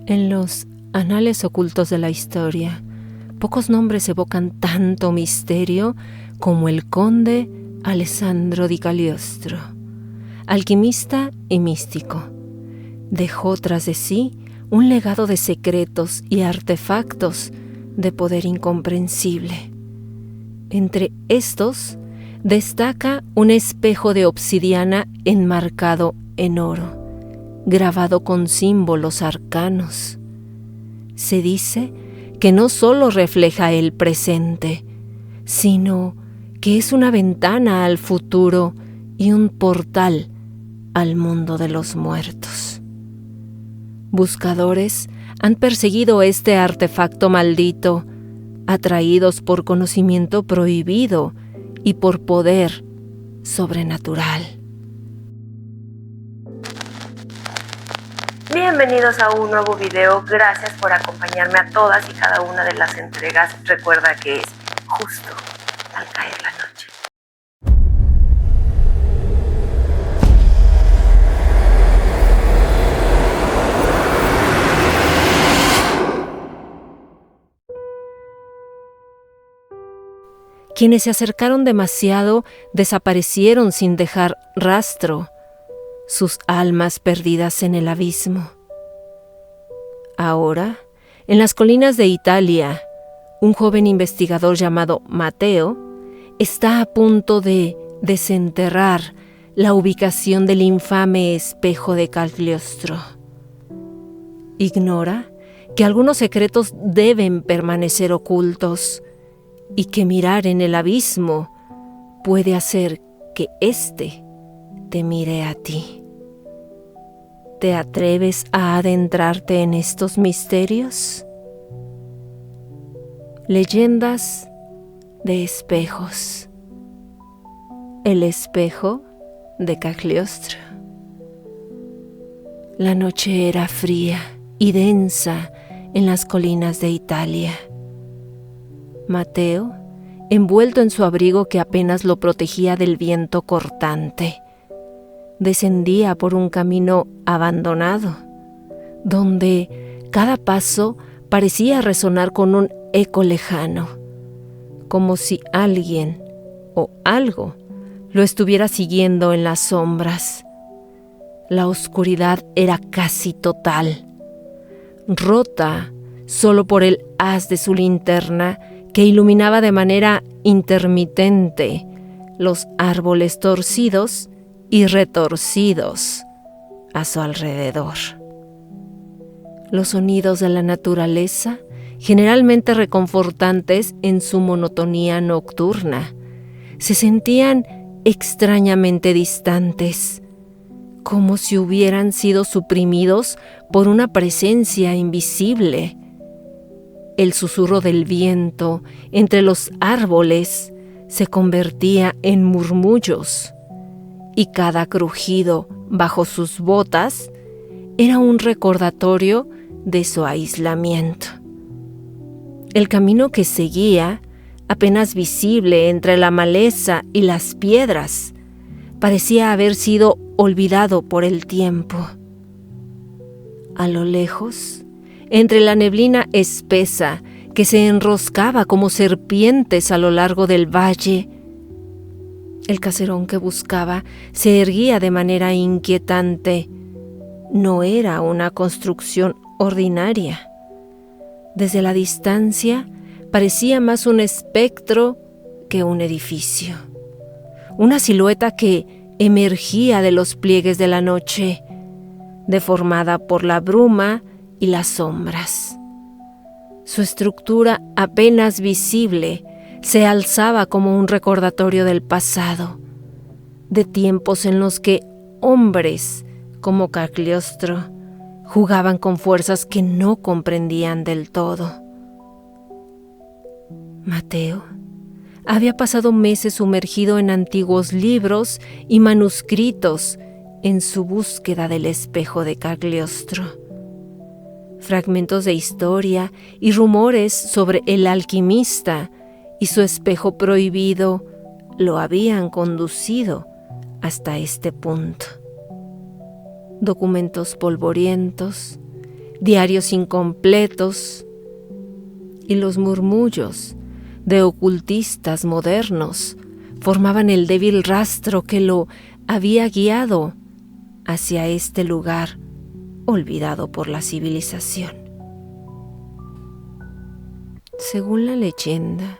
En los anales ocultos de la historia, pocos nombres evocan tanto misterio como el conde Alessandro di Cagliostro, alquimista y místico. Dejó tras de sí un legado de secretos y artefactos de poder incomprensible. Entre estos destaca un espejo de obsidiana enmarcado en oro, grabado con símbolos arcanos. Se dice que no solo refleja el presente, sino que es una ventana al futuro y un portal al mundo de los muertos. Buscadores han perseguido este artefacto maldito, atraídos por conocimiento prohibido y por poder sobrenatural. Bienvenidos a un nuevo video, gracias por acompañarme a todas y cada una de las entregas. Recuerda que es justo al caer la noche. Quienes se acercaron demasiado desaparecieron sin dejar rastro, sus almas perdidas en el abismo. Ahora, en las colinas de Italia, un joven investigador llamado Matteo está a punto de desenterrar la ubicación del infame espejo de Cagliostro. Ignora que algunos secretos deben permanecer ocultos y que mirar en el abismo puede hacer que éste te mire a ti. ¿Te atreves a adentrarte en estos misterios? Leyendas de espejos. El espejo de Cagliostro. La noche era fría y densa en las colinas de Italia. Matteo, envuelto en su abrigo que apenas lo protegía del viento cortante, descendía por un camino abandonado, donde cada paso parecía resonar con un eco lejano, como si alguien o algo lo estuviera siguiendo en las sombras. La oscuridad era casi total, rota solo por el haz de su linterna que iluminaba de manera intermitente los árboles torcidos y retorcidos a su alrededor. Los sonidos de la naturaleza, generalmente reconfortantes en su monotonía nocturna, se sentían extrañamente distantes, como si hubieran sido suprimidos por una presencia invisible. El susurro del viento entre los árboles se convertía en murmullos, y cada crujido bajo sus botas era un recordatorio de su aislamiento. El camino que seguía, apenas visible entre la maleza y las piedras, parecía haber sido olvidado por el tiempo. A lo lejos, entre la neblina espesa que se enroscaba como serpientes a lo largo del valle, el caserón que buscaba se erguía de manera inquietante. No era una construcción ordinaria. Desde la distancia parecía más un espectro que un edificio. Una silueta que emergía de los pliegues de la noche, deformada por la bruma y las sombras. Su estructura apenas visible se alzaba como un recordatorio del pasado, de tiempos en los que hombres como Cagliostro jugaban con fuerzas que no comprendían del todo. Matteo había pasado meses sumergido en antiguos libros y manuscritos en su búsqueda del espejo de Cagliostro. Fragmentos de historia y rumores sobre el alquimista y su espejo prohibido lo habían conducido hasta este punto. Documentos polvorientos, diarios incompletos y los murmullos de ocultistas modernos formaban el débil rastro que lo había guiado hacia este lugar olvidado por la civilización. Según la leyenda,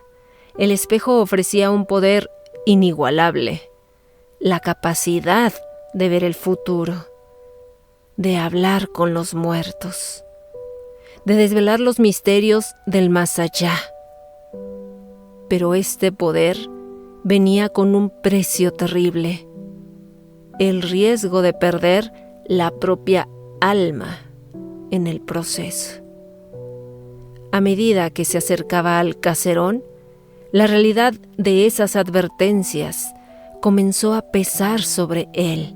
el espejo ofrecía un poder inigualable, la capacidad de ver el futuro, de hablar con los muertos, de desvelar los misterios del más allá. Pero este poder venía con un precio terrible: el riesgo de perder la propia alma en el proceso. A medida que se acercaba al caserón, la realidad de esas advertencias comenzó a pesar sobre él.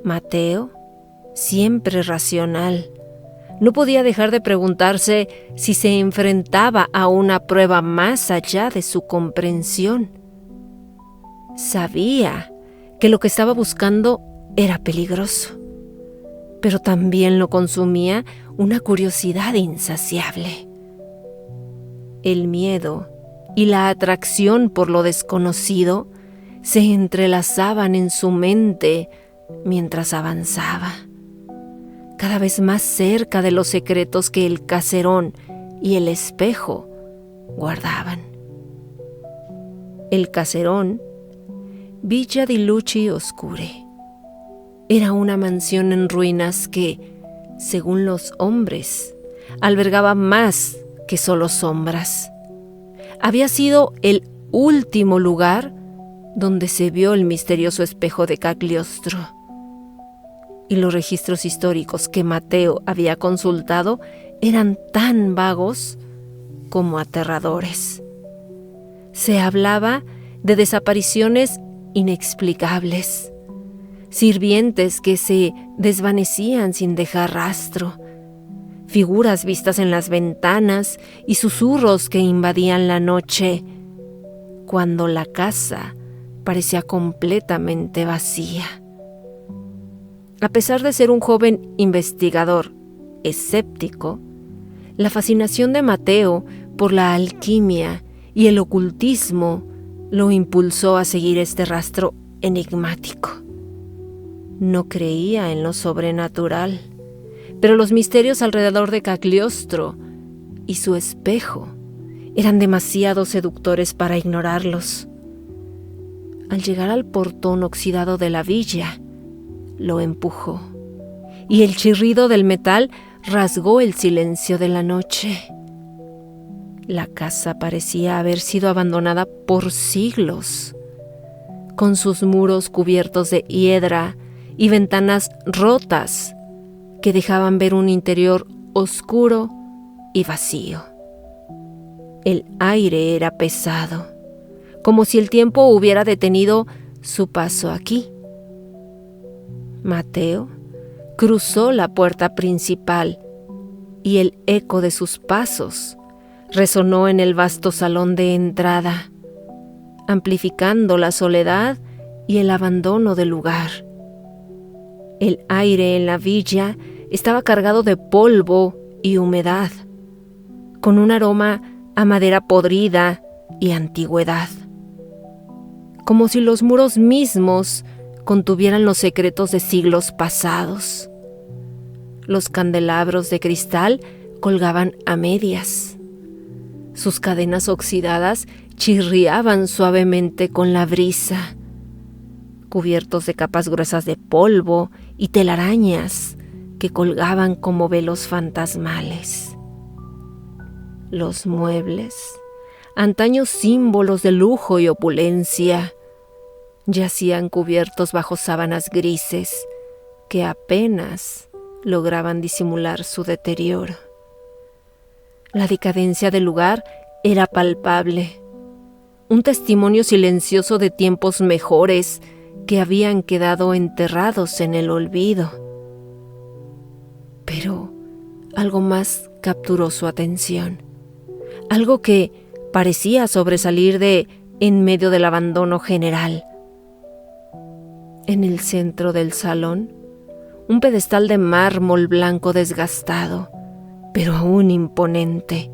Mateo, siempre racional, no podía dejar de preguntarse si se enfrentaba a una prueba más allá de su comprensión. Sabía que lo que estaba buscando era peligroso, pero también lo consumía una curiosidad insaciable. El miedo y la atracción por lo desconocido se entrelazaban en su mente mientras avanzaba, cada vez más cerca de los secretos que el caserón y el espejo guardaban. El caserón, Villa di Luci Oscure, era una mansión en ruinas que, según los hombres, albergaba más que solo sombras. Había sido el último lugar donde se vio el misterioso espejo de Cagliostro, y los registros históricos que Mateo había consultado eran tan vagos como aterradores. Se hablaba de desapariciones inexplicables, sirvientes que se desvanecían sin dejar rastro, figuras vistas en las ventanas y susurros que invadían la noche, cuando la casa parecía completamente vacía. A pesar de ser un joven investigador escéptico, la fascinación de Mateo por la alquimia y el ocultismo lo impulsó a seguir este rastro enigmático. No creía en lo sobrenatural, pero los misterios alrededor de Cagliostro y su espejo eran demasiado seductores para ignorarlos. Al llegar al portón oxidado de la villa, lo empujó, y el chirrido del metal rasgó el silencio de la noche. La casa parecía haber sido abandonada por siglos, con sus muros cubiertos de hiedra y ventanas rotas que dejaban ver un interior oscuro y vacío. El aire era pesado, como si el tiempo hubiera detenido su paso aquí. Mateo cruzó la puerta principal y el eco de sus pasos resonó en el vasto salón de entrada, amplificando la soledad y el abandono del lugar. El aire en la villa estaba cargado de polvo y humedad, con un aroma a madera podrida y antigüedad, como si los muros mismos contuvieran los secretos de siglos pasados. Los candelabros de cristal colgaban a medias. Sus cadenas oxidadas chirriaban suavemente con la brisa, cubiertos de capas gruesas de polvo y telarañas que colgaban como velos fantasmales. Los muebles, antaños símbolos de lujo y opulencia, yacían cubiertos bajo sábanas grises que apenas lograban disimular su deterioro. La decadencia del lugar era palpable, un testimonio silencioso de tiempos mejores que habían quedado enterrados en el olvido. Pero algo más capturó su atención, algo que parecía sobresalir de en medio del abandono general. En el centro del salón, un pedestal de mármol blanco desgastado, pero aún imponente,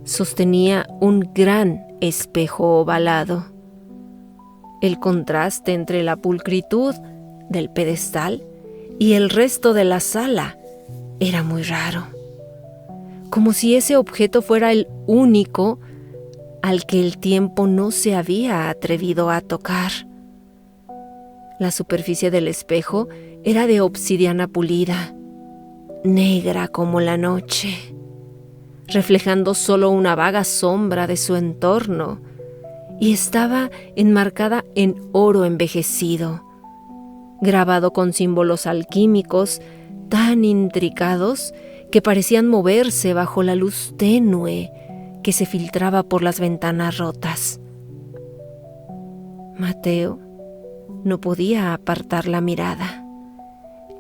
sostenía un gran espejo ovalado. El contraste entre la pulcritud del pedestal y el resto de la sala era muy raro, como si ese objeto fuera el único al que el tiempo no se había atrevido a tocar. La superficie del espejo era de obsidiana pulida, negra como la noche, reflejando solo una vaga sombra de su entorno, y estaba enmarcada en oro envejecido, grabado con símbolos alquímicos tan intricados que parecían moverse bajo la luz tenue que se filtraba por las ventanas rotas. Mateo no podía apartar la mirada.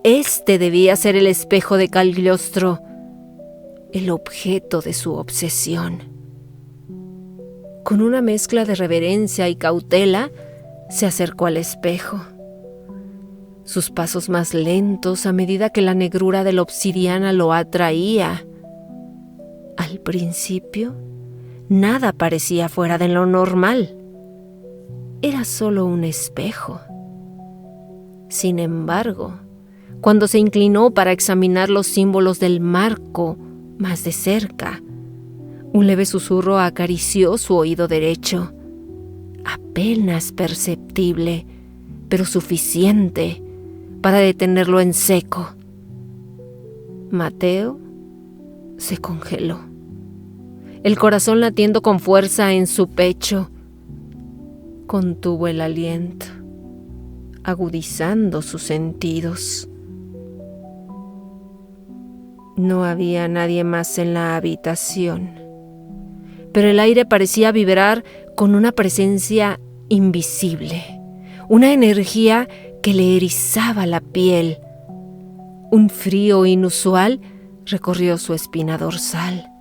Este debía ser el espejo de Cagliostro, el objeto de su obsesión. Con una mezcla de reverencia y cautela, se acercó al espejo. Sus pasos más lentos a medida que la negrura de la obsidiana lo atraía. Al principio, nada parecía fuera de lo normal. Era solo un espejo. Sin embargo, cuando se inclinó para examinar los símbolos del marco más de cerca, un leve susurro acarició su oído derecho, apenas perceptible, pero suficiente para detenerlo en seco. Mateo se congeló, el corazón latiendo con fuerza en su pecho. Contuvo el aliento, agudizando sus sentidos. No había nadie más en la habitación, pero el aire parecía vibrar con una presencia invisible, una energía que le erizaba la piel. Un frío inusual recorrió su espina dorsal,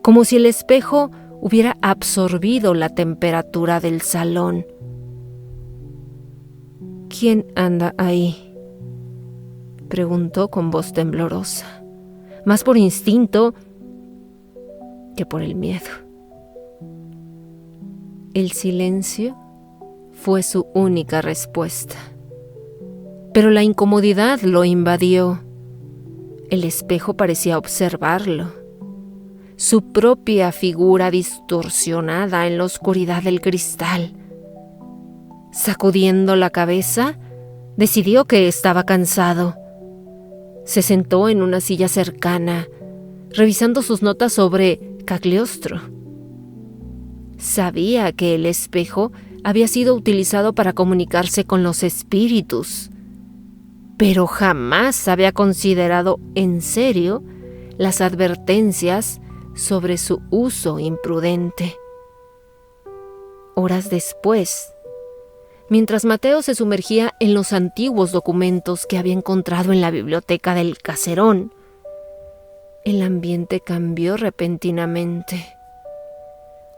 como si el espejo hubiera absorbido la temperatura del salón. ¿Quién anda ahí?, preguntó con voz temblorosa, más por instinto que por el miedo. El silencio fue su única respuesta, pero la incomodidad lo invadió. El espejo parecía observarlo, su propia figura distorsionada en la oscuridad del cristal. Sacudiendo la cabeza, decidió que estaba cansado. Se sentó en una silla cercana, revisando sus notas sobre Cagliostro. Sabía que el espejo había sido utilizado para comunicarse con los espíritus, pero jamás había considerado en serio las advertencias sobre su uso imprudente. Horas después, mientras Mateo se sumergía en los antiguos documentos que había encontrado en la biblioteca del caserón, el ambiente cambió repentinamente.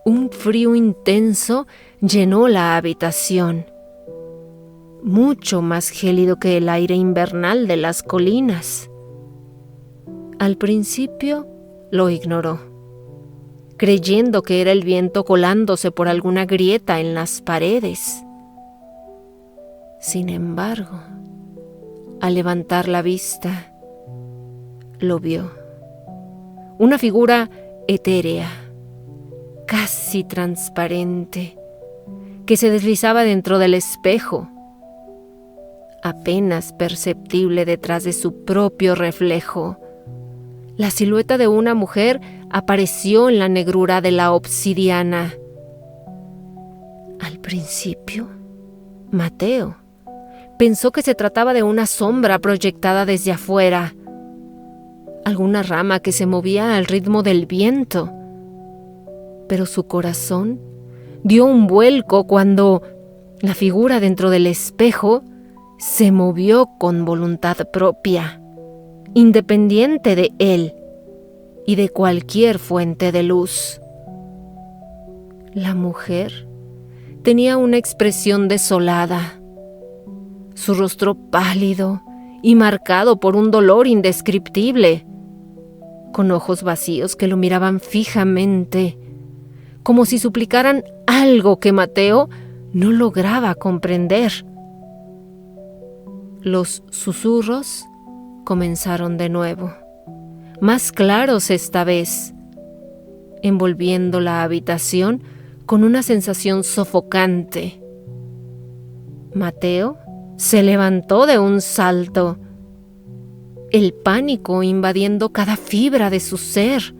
Un frío intenso llenó la habitación, mucho más gélido que el aire invernal de las colinas. Al principio lo ignoró, creyendo que era el viento colándose por alguna grieta en las paredes. Sin embargo, al levantar la vista, lo vio. Una figura etérea, casi transparente, que se deslizaba dentro del espejo, apenas perceptible detrás de su propio reflejo. La silueta de una mujer apareció en la negrura de la obsidiana. Al principio, Mateo pensó que se trataba de una sombra proyectada desde afuera, alguna rama que se movía al ritmo del viento. Pero su corazón dio un vuelco cuando la figura dentro del espejo se movió con voluntad propia, independiente de él y de cualquier fuente de luz. La mujer tenía una expresión desolada, su rostro pálido y marcado por un dolor indescriptible, con ojos vacíos que lo miraban fijamente, como si suplicaran algo que Mateo no lograba comprender. Los susurros comenzaron de nuevo, más claros esta vez, envolviendo la habitación con una sensación sofocante. Mateo se levantó de un salto, el pánico invadiendo cada fibra de su ser.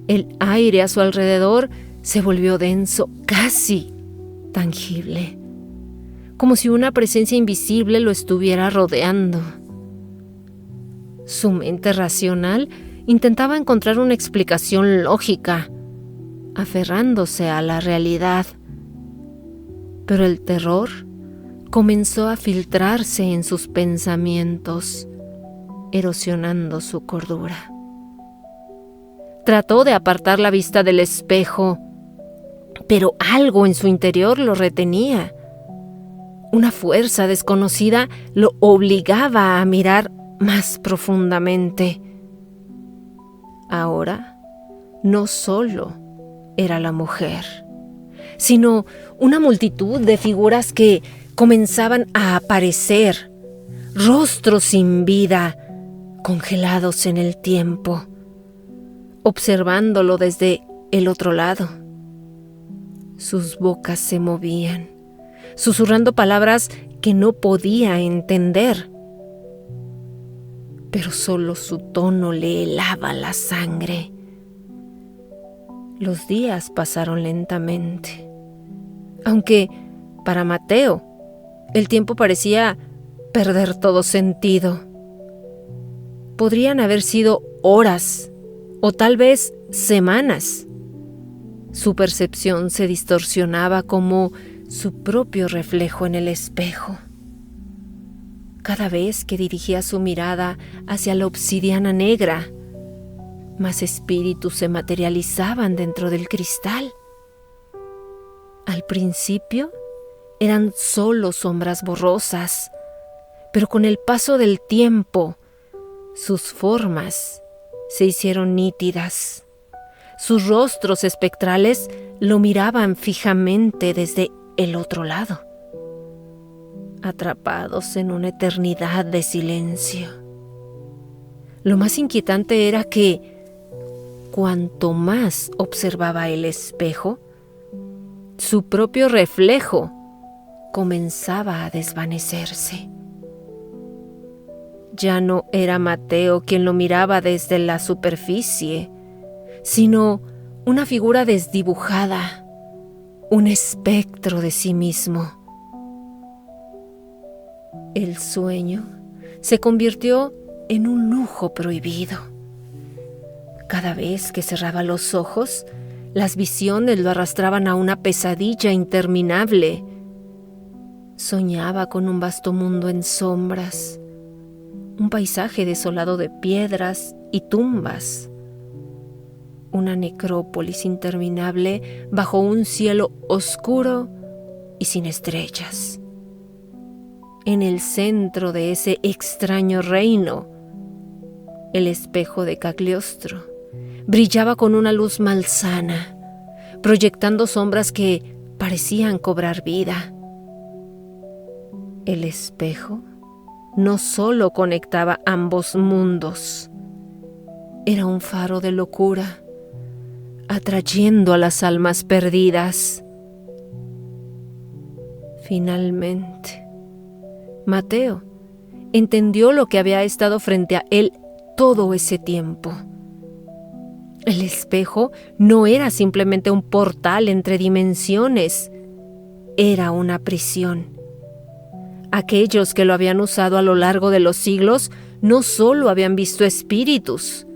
El aire a su alrededor se volvió denso, casi tangible, como si una presencia invisible lo estuviera rodeando. Su mente racional intentaba encontrar una explicación lógica, aferrándose a la realidad, pero el terror comenzó a filtrarse en sus pensamientos, erosionando su cordura. Trató de apartar la vista del espejo, pero algo en su interior lo retenía. Una fuerza desconocida lo obligaba a mirar más profundamente. Ahora, no solo era la mujer, sino una multitud de figuras que comenzaban a aparecer, rostros sin vida, congelados en el tiempo, observándolo desde el otro lado. Sus bocas se movían, susurrando palabras que no podía entender, pero solo su tono le helaba la sangre. Los días pasaron lentamente, aunque para Mateo el tiempo parecía perder todo sentido. Podrían haber sido horas o tal vez semanas. Su percepción se distorsionaba como su propio reflejo en el espejo. Cada vez que dirigía su mirada hacia la obsidiana negra, más espíritus se materializaban dentro del cristal. Al principio eran solo sombras borrosas, pero con el paso del tiempo, sus formas se hicieron nítidas. Sus rostros espectrales lo miraban fijamente desde el otro lado, atrapados en una eternidad de silencio. Lo más inquietante era que, cuanto más observaba el espejo, su propio reflejo comenzaba a desvanecerse. Ya no era Mateo quien lo miraba desde la superficie, sino una figura desdibujada, un espectro de sí mismo. El sueño se convirtió en un lujo prohibido. Cada vez que cerraba los ojos, las visiones lo arrastraban a una pesadilla interminable. Soñaba con un vasto mundo en sombras, un paisaje desolado de piedras y tumbas, una necrópolis interminable bajo un cielo oscuro y sin estrellas. En el centro de ese extraño reino, el espejo de Cagliostro brillaba con una luz malsana, proyectando sombras que parecían cobrar vida. El espejo no solo conectaba ambos mundos, era un faro de locura, atrayendo a las almas perdidas. Finalmente, Mateo entendió lo que había estado frente a él todo ese tiempo. El espejo no era simplemente un portal entre dimensiones, era una prisión. Aquellos que lo habían usado a lo largo de los siglos no solo habían visto espíritus,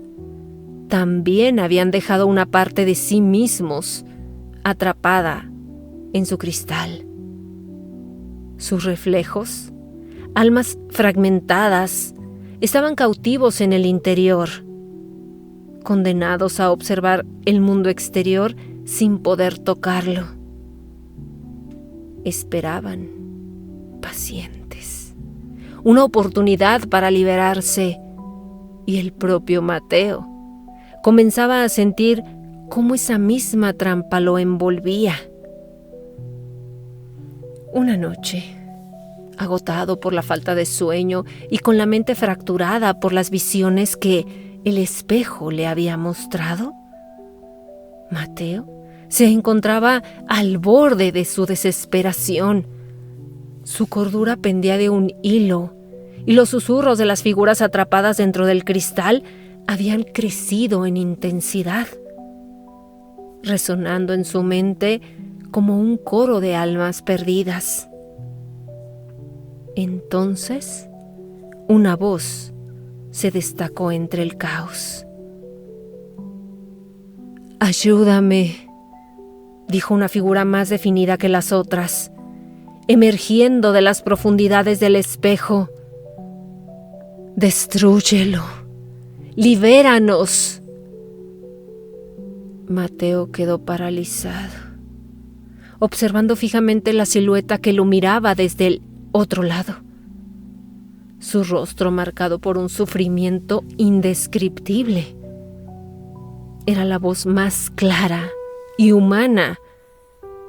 también habían dejado una parte de sí mismos atrapada en su cristal. Sus reflejos, almas fragmentadas, estaban cautivos en el interior, condenados a observar el mundo exterior sin poder tocarlo. Esperaban, pacientes, una oportunidad para liberarse. Y el propio Mateo comenzaba a sentir cómo esa misma trampa lo envolvía. Una noche, agotado por la falta de sueño y con la mente fracturada por las visiones que el espejo le había mostrado, Mateo se encontraba al borde de su desesperación. Su cordura pendía de un hilo y los susurros de las figuras atrapadas dentro del cristal habían crecido en intensidad, resonando en su mente como un coro de almas perdidas. Entonces, una voz se destacó entre el caos. «Ayúdame», dijo una figura más definida que las otras, emergiendo de las profundidades del espejo. «Destrúyelo, libéranos». Mateo quedó paralizado, observando fijamente la silueta que lo miraba desde el otro lado. Su rostro marcado por un sufrimiento indescriptible. Era la voz más clara y humana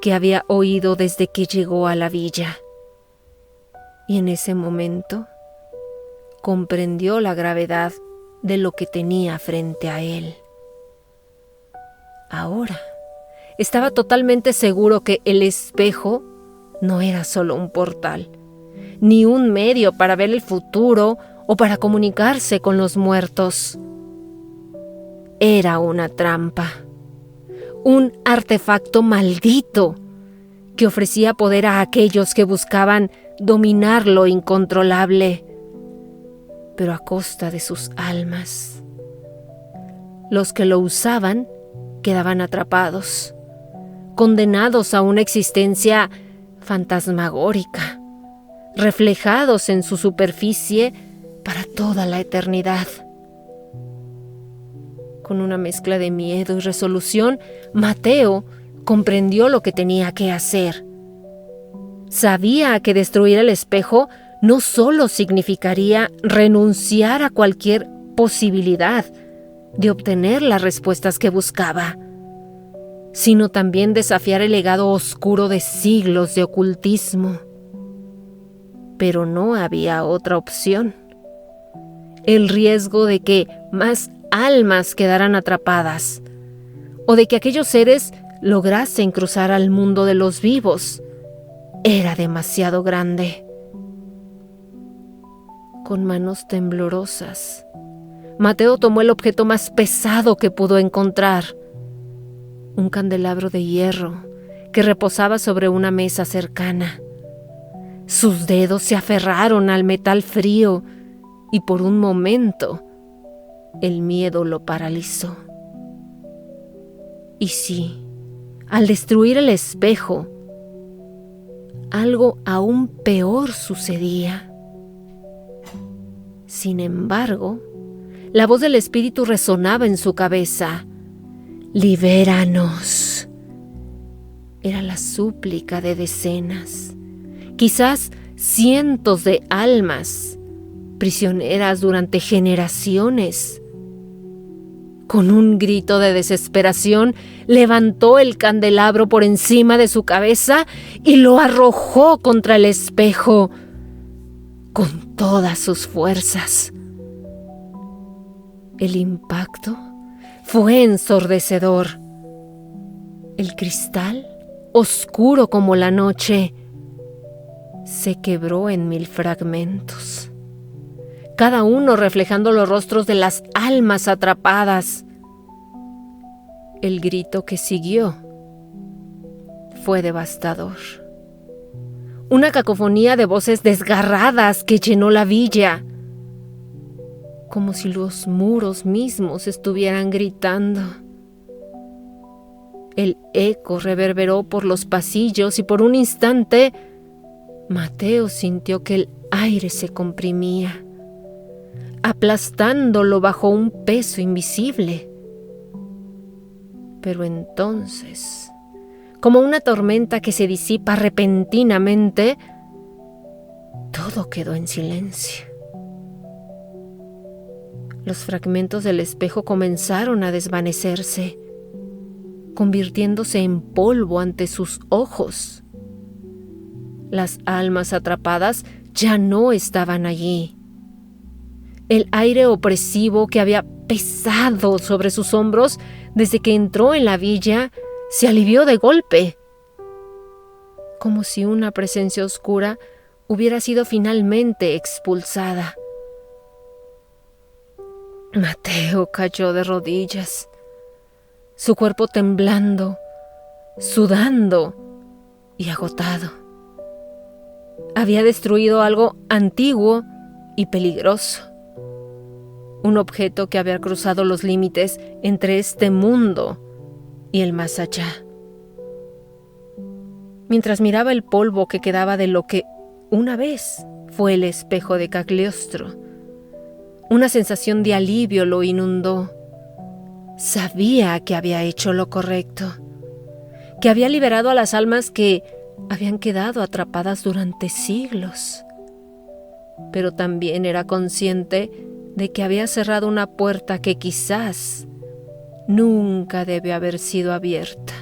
que había oído desde que llegó a la villa. Y en ese momento comprendió la gravedad de lo que tenía frente a él. Ahora estaba totalmente seguro que el espejo no era solo un portal, ni un medio para ver el futuro o para comunicarse con los muertos. Era una trampa, un artefacto maldito que ofrecía poder a aquellos que buscaban dominar lo incontrolable, pero a costa de sus almas. Los que lo usaban quedaban atrapados, condenados a una existencia fantasmagórica, reflejados en su superficie para toda la eternidad. Con una mezcla de miedo y resolución, Mateo comprendió lo que tenía que hacer. Sabía que destruir el espejo no solo significaría renunciar a cualquier posibilidad de obtener las respuestas que buscaba, sino también desafiar el legado oscuro de siglos de ocultismo. Pero no había otra opción. El riesgo de que más almas quedaran atrapadas, o de que aquellos seres lograsen cruzar al mundo de los vivos, era demasiado grande. Con manos temblorosas, Mateo tomó el objeto más pesado que pudo encontrar, un candelabro de hierro que reposaba sobre una mesa cercana. Sus dedos se aferraron al metal frío y por un momento el miedo lo paralizó. Y sí, al destruir el espejo, algo aún peor sucedía. Sin embargo, la voz del espíritu resonaba en su cabeza. «Libéranos». Era la súplica de decenas, quizás cientos de almas, prisioneras durante generaciones. Con un grito de desesperación, levantó el candelabro por encima de su cabeza y lo arrojó contra el espejo con todas sus fuerzas. El impacto fue ensordecedor. El cristal, oscuro como la noche, se quebró en 1000 fragmentos, cada uno reflejando los rostros de las almas atrapadas. El grito que siguió fue devastador. Una cacofonía de voces desgarradas que llenó la villa, como si los muros mismos estuvieran gritando. El eco reverberó por los pasillos y por un instante Mateo sintió que el aire se comprimía, aplastándolo bajo un peso invisible. Pero entonces, como una tormenta que se disipa repentinamente, Todo quedó en silencio. Los fragmentos del espejo comenzaron a desvanecerse, convirtiéndose en polvo ante sus ojos. Las almas atrapadas ya no estaban allí. El aire opresivo que había pesado sobre sus hombros desde que entró en la villa se alivió de golpe, como si una presencia oscura hubiera sido finalmente expulsada. Mateo cayó de rodillas, su cuerpo temblando, sudando y agotado. Había destruido algo antiguo y peligroso, un objeto que había cruzado los límites entre este mundo y el más allá. Mientras miraba el polvo que quedaba de lo que una vez fue el espejo de Cagliostro, una sensación de alivio lo inundó. Sabía que había hecho lo correcto, que había liberado a las almas que habían quedado atrapadas durante siglos. Pero también era consciente de que había cerrado una puerta que quizás nunca debió haber sido abierta.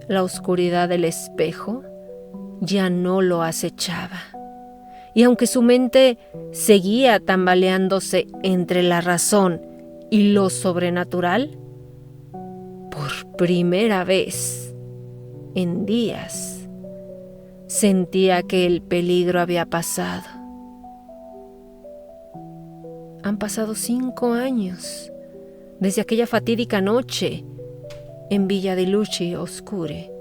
La oscuridad del espejo ya no lo acechaba, y aunque su mente seguía tambaleándose entre la razón y lo sobrenatural, por primera vez en días sentía que el peligro había pasado. Han pasado 5 años desde aquella fatídica noche en Villa de Luci Oscure.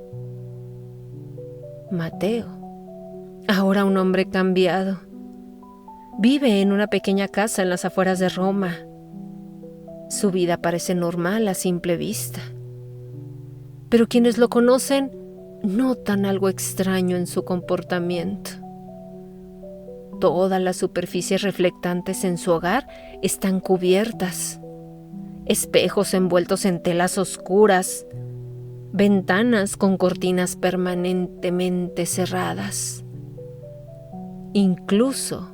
Mateo, ahora un hombre cambiado, vive en una pequeña casa en las afueras de Roma. Su vida parece normal a simple vista, pero quienes lo conocen notan algo extraño en su comportamiento. Todas las superficies reflectantes en su hogar están cubiertas. Espejos envueltos en telas oscuras, ventanas con cortinas permanentemente cerradas. Incluso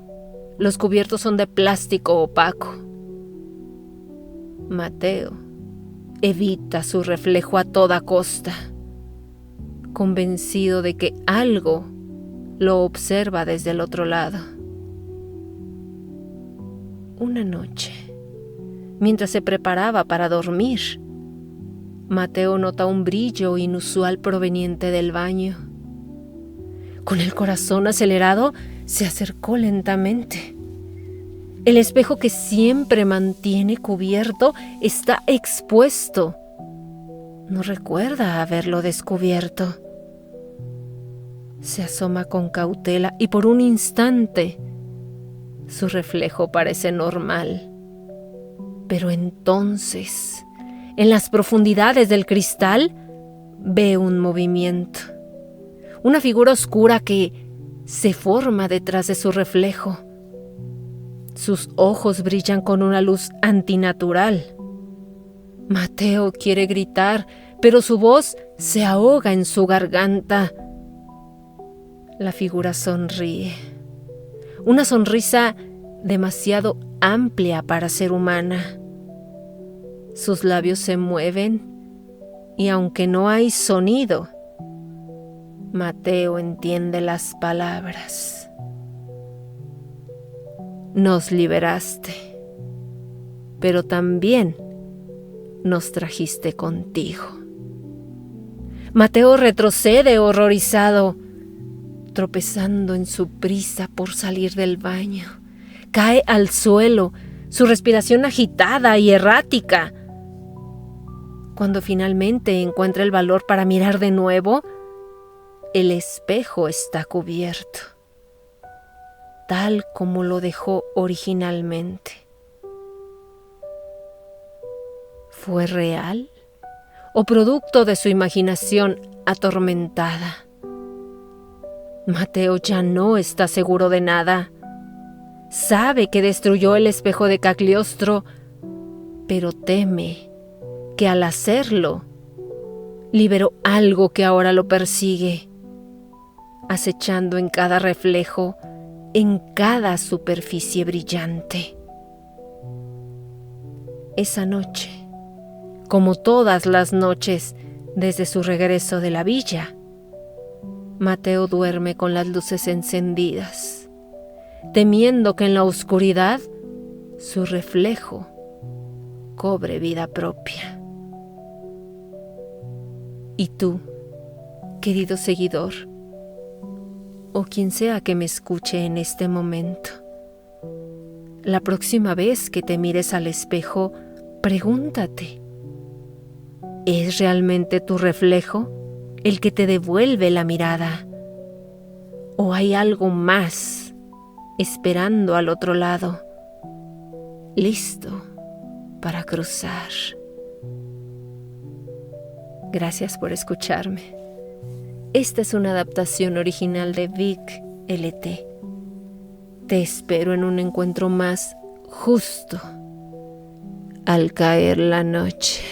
los cubiertos son de plástico opaco. Mateo evita su reflejo a toda costa, convencido de que algo lo observa desde el otro lado. Una noche, mientras se preparaba para dormir, Mateo nota un brillo inusual proveniente del baño. Con el corazón acelerado, se acercó lentamente. El espejo que siempre mantiene cubierto está expuesto. No recuerda haberlo descubierto. Se asoma con cautela y por un instante su reflejo parece normal. Pero entonces, en las profundidades del cristal, ve un movimiento. Una figura oscura que se forma detrás de su reflejo. Sus ojos brillan con una luz antinatural. Mateo quiere gritar, pero su voz se ahoga en su garganta. La figura sonríe. Una sonrisa demasiado amplia para ser humana. Sus labios se mueven y aunque no hay sonido, Mateo entiende las palabras. Nos liberaste, pero también nos trajiste contigo. Mateo retrocede horrorizado, tropezando en su prisa por salir del baño. Cae al suelo, su respiración agitada y errática. Cuando finalmente encuentra el valor para mirar de nuevo, el espejo está cubierto, tal como lo dejó originalmente. ¿Fue real o producto de su imaginación atormentada? Mateo ya no está seguro de nada. Sabe que destruyó el espejo de Cagliostro, pero teme que al hacerlo, liberó algo que ahora lo persigue. acechando en cada reflejo, en cada superficie brillante. Esa noche, como todas las noches desde su regreso de la villa, Mateo duerme con las luces encendidas, temiendo que en la oscuridad su reflejo cobre vida propia. Y tú, querido seguidor, o quien sea que me escuche en este momento, la próxima vez que te mires al espejo, pregúntate, ¿es realmente tu reflejo el que te devuelve la mirada? ¿O hay algo más esperando al otro lado, listo para cruzar? Gracias por escucharme. Esta es una adaptación original de Vic LT. Te espero en un encuentro más justo al caer la noche.